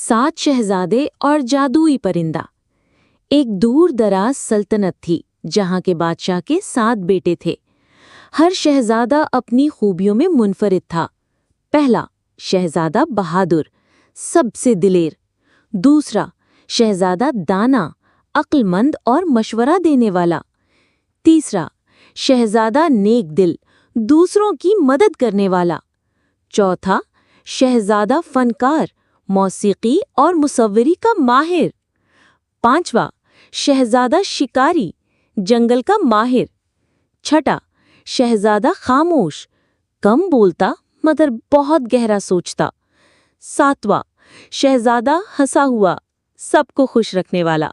7 शहजादे और जादुई परिंदा। एक दूर दराज सल्तनत थी जहां के बादशाह के 7 बेटे थे। हर शहजादा अपनी खूबियों में मुनफरिद था। पहला, शहजादा बहादुर, सबसे दिलेर। दूसरा, शहजादा दाना, अक्लमंद और मशवरा देने वाला। तीसरा, शहजादा नेक दिल, दूसरों की मदद करने वाला। चौथा, शहजादा फनकार, मौसीकी और मुसव्विरी का माहिर। पांचवा, शहजादा शिकारी, जंगल का माहिर। छठा, शहजादा खामोश, कम बोलता मगर बहुत गहरा सोचता। सातवां, शहजादा हंसा हुआ, सबको खुश रखने वाला।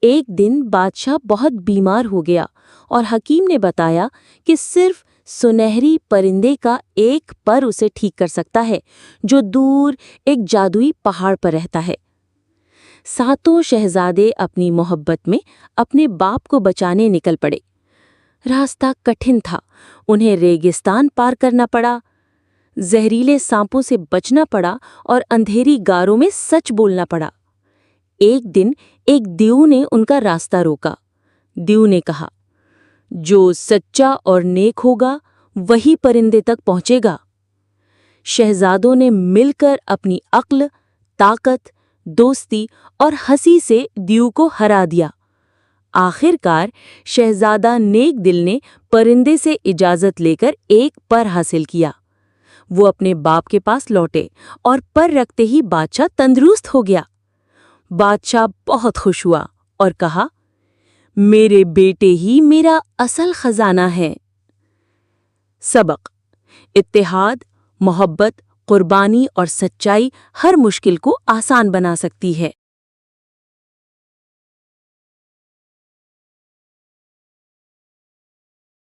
एक दिन बादशाह बहुत बीमार हो गया और हकीम ने बताया कि सिर्फ सुनहरी परिंदे का एक पर उसे ठीक कर सकता है, जो दूर एक जादुई पहाड़ पर रहता है। सातों शहजादे अपनी मोहब्बत में अपने बाप को बचाने निकल पड़े। रास्ता कठिन था, उन्हें रेगिस्तान पार करना पड़ा, जहरीले सांपों से बचना पड़ा और अंधेरी गारों में सच बोलना पड़ा। एक दिन एक दीव ने उनका रास्ता रोका। दीव ने कहा, जो सच्चा और नेक होगा वही परिंदे तक पहुंचेगा। शहजादों ने मिलकर अपनी अक्ल, ताकत, दोस्ती और हंसी से दीव को हरा दिया। आखिरकार शहजादा नेक दिल ने परिंदे से इजाजत लेकर एक पर हासिल किया। वो अपने बाप के पास लौटे और पर रखते ही बादशाह तंदुरुस्त हो गया। बादशाह बहुत खुश हुआ और कहा, मेरे बेटे ही मेरा असल खजाना है। सबक: इत्तेहाद, मोहब्बत, कुर्बानी और सच्चाई हर मुश्किल को आसान बना सकती है।